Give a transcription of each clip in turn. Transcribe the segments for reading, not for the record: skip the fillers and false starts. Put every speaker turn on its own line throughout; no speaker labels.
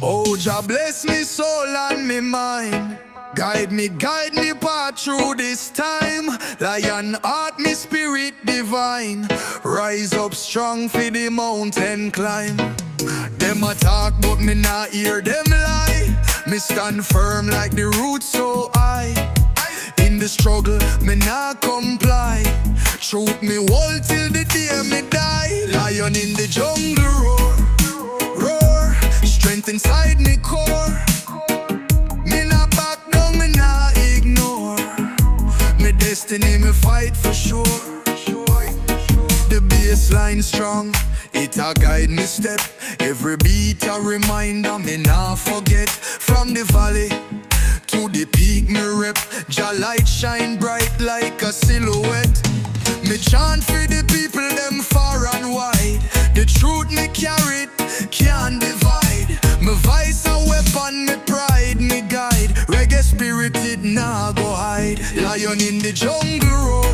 Oh, Jah bless me soul and me mind. Guide me path through this time. Lion heart, me spirit divine. Rise up strong for the mountain climb. Them attack but me not hear them lie. Me stand firm like the roots so high. In the struggle, me not comply. Truth me hold till the day me die. Lion in the jungle roar, roar. Strength inside me core. Me not back down, me not ignore. Me destiny, me fight for sure. The bassline strong, it a guide me step. Every beat a reminder, me not forget. From the valley to the peak me rep. Jah light shine bright like a silhouette. Me chant for the people them far and wide. The truth me carry can't divide. My voice a weapon, me pride, me guide. Reggae spirited nah go hide. Lion in the jungle roar,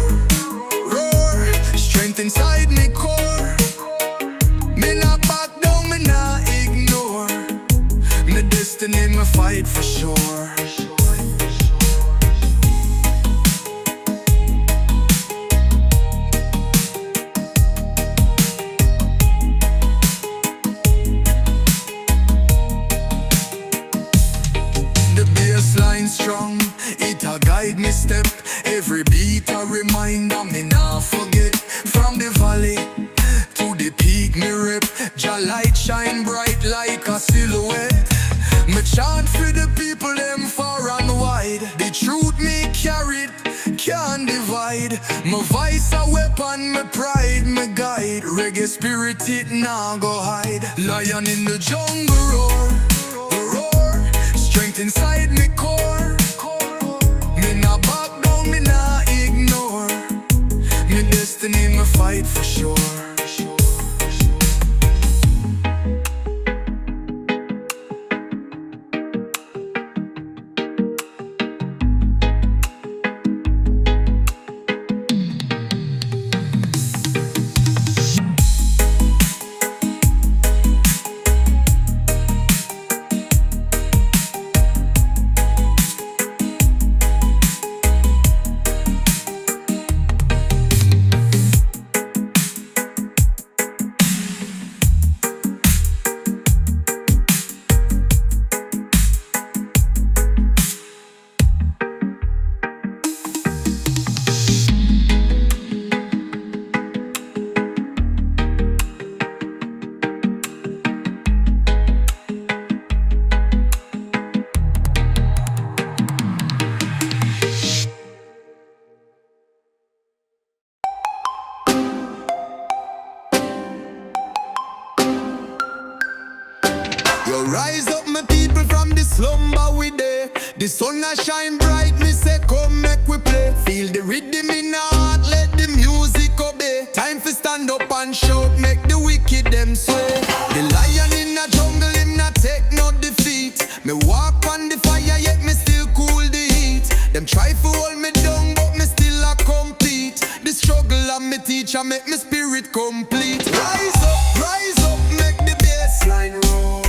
roar. Strength inside me core. Me not back down, me not ignore. My destiny me fight for sure. Strong, it a guide me step. Every beat a reminder, me not forget. From the valley to the peak me rep. Jah light shine bright like a silhouette. Me chant for the people them far and wide. The truth me carried can't divide. My voice a weapon, my pride, my guide. Reggae spirit it nah go hide. Lion in the jungle roar, roar. Strength inside me core. Me not back down, me not ignore. Me destiny, me fight for sure. You rise up my people from the slumber we there. The sun a shine bright, me say come make we play. Feel the rhythm in our heart, let the music obey. Time for stand up and shout, make the wicked them sway. The lion in the jungle, him not take no defeat. Me walk on the fire, yet me still cool the heat. Them try to hold me down, but me still a compete. The struggle and me teach and make me spirit complete. Rise up, make the bassline roll.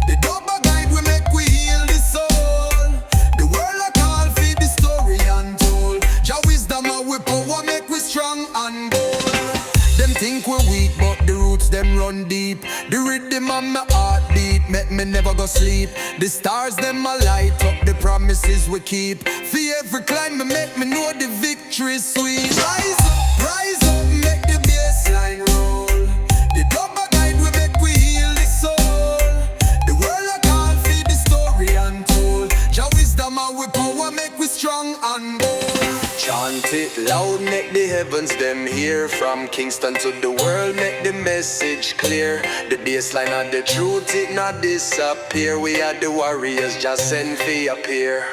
The double guide we make we heal the soul. The world a call for the story untold. Jah wisdom and we power make we strong and bold. Them think we weak but the roots them run deep. The rhythm of my heartbeat make me never go sleep. The stars them a light up the promises we keep. For every climb me make me know the victory is sweet. Rise up, make the bassline roll. The double guide we make we heal the soul. The world a call for the story untold. Jah wisdom and we power make we strong and bold. Chant it loud, make the heavens them hear. From Kingston to the world, make the message clear. The baseline of the truth, it not disappear. We are the warriors, just send for appear.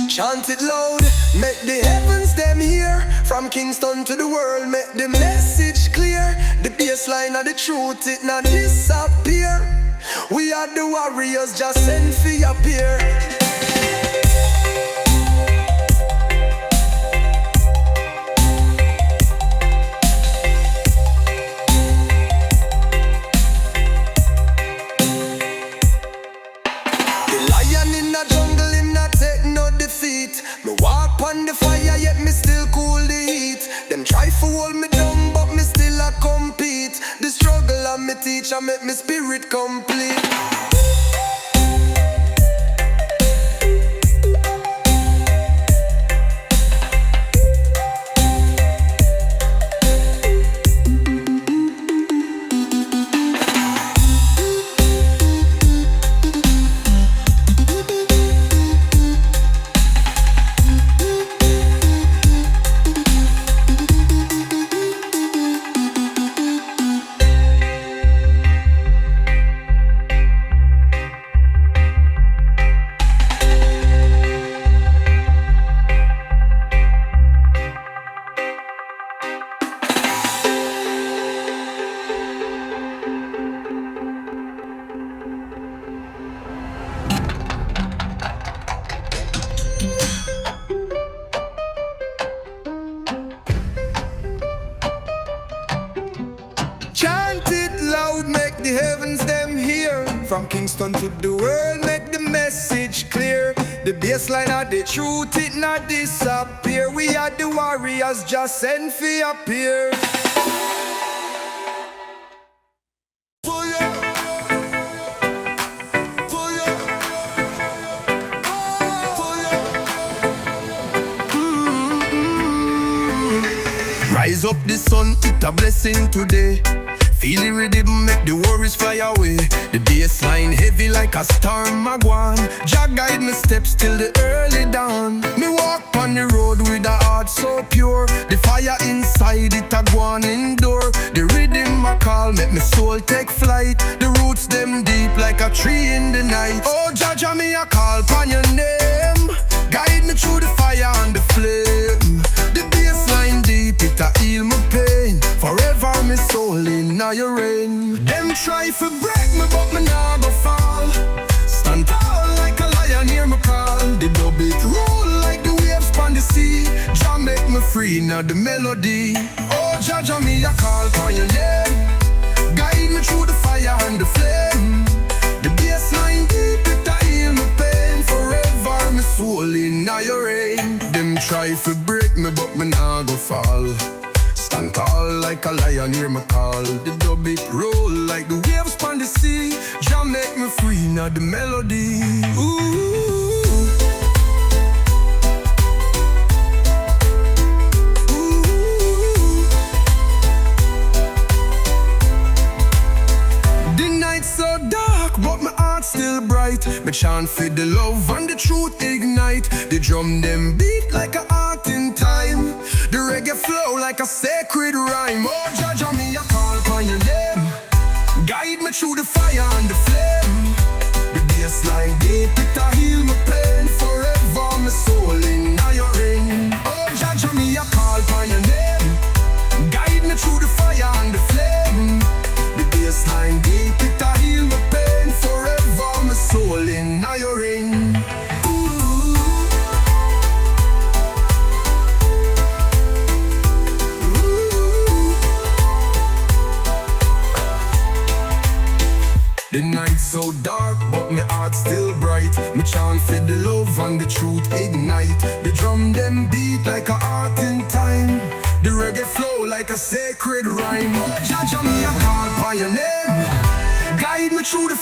Chant it loud, make the heavens them hear. From Kingston to the world, make the message clear. The bassline of the truth, it not disappear. We are the warriors, just send for your peer. Me walk on the fire, yet me still cool the heat. Them try to hold me down, but me still a compete. The struggle of me teacher make me spirit complete. Chant it loud, make the heavens them hear. From Kingston to the world, make the message clear. The bassline of the truth, it not disappear. We are the warriors, just send for your peer. Rise up the sun, it's a blessing today. Feel the rhythm, make the worries fly away. The bassline heavy like a storm magwan. Jah guide me steps till the early dawn. Me walk on the road with a heart so pure. The fire inside it a go on endure. The rhythm a call, make me soul take flight. The roots them deep like a tree in the night. Oh Jah Jah, me a call upon your name. Guide me through the fire and the flame. The bassline deep, it a heal my pain. Forever me soul in your reign. Them try to break me, but me nah go fall. Stand tall like a lion, hear me call. The dub it roll like the waves pon the sea. Jah make me free, now the melody. Oh Jah Jah, me a call for your name. Guide me through the fire and the flame. The bassline deep, it a heal my pain. Forever me soul in your reign. Them try to break me, but me nah go fall. Stand tall like a lion, hear me call. The dub it roll like the waves pon the sea. Jah make me free, now the melody. Ooh. So dark, but my heart still bright. Me chant for the love and the truth ignite. The drum them beat like a art in time. The reggae flow like a sacred rhyme. Oh Jah Jah, me a call upon your name. Guide me through the fire and the flame. The bassline deep, it a heal my pain. Forever my soul in your reign. Oh Jah Jah, me a call upon your name. Guide me through the fire and the flame. The bassline deep, it a heal my pain. Forever my soul in your reign. The night's so dark, but my heart still bright. Me chant for the love and the truth ignite. The drum them beat like a art in time. The reggae flow like a sacred rhyme. Oh Jah Jah, me a call by your name. Guide me through the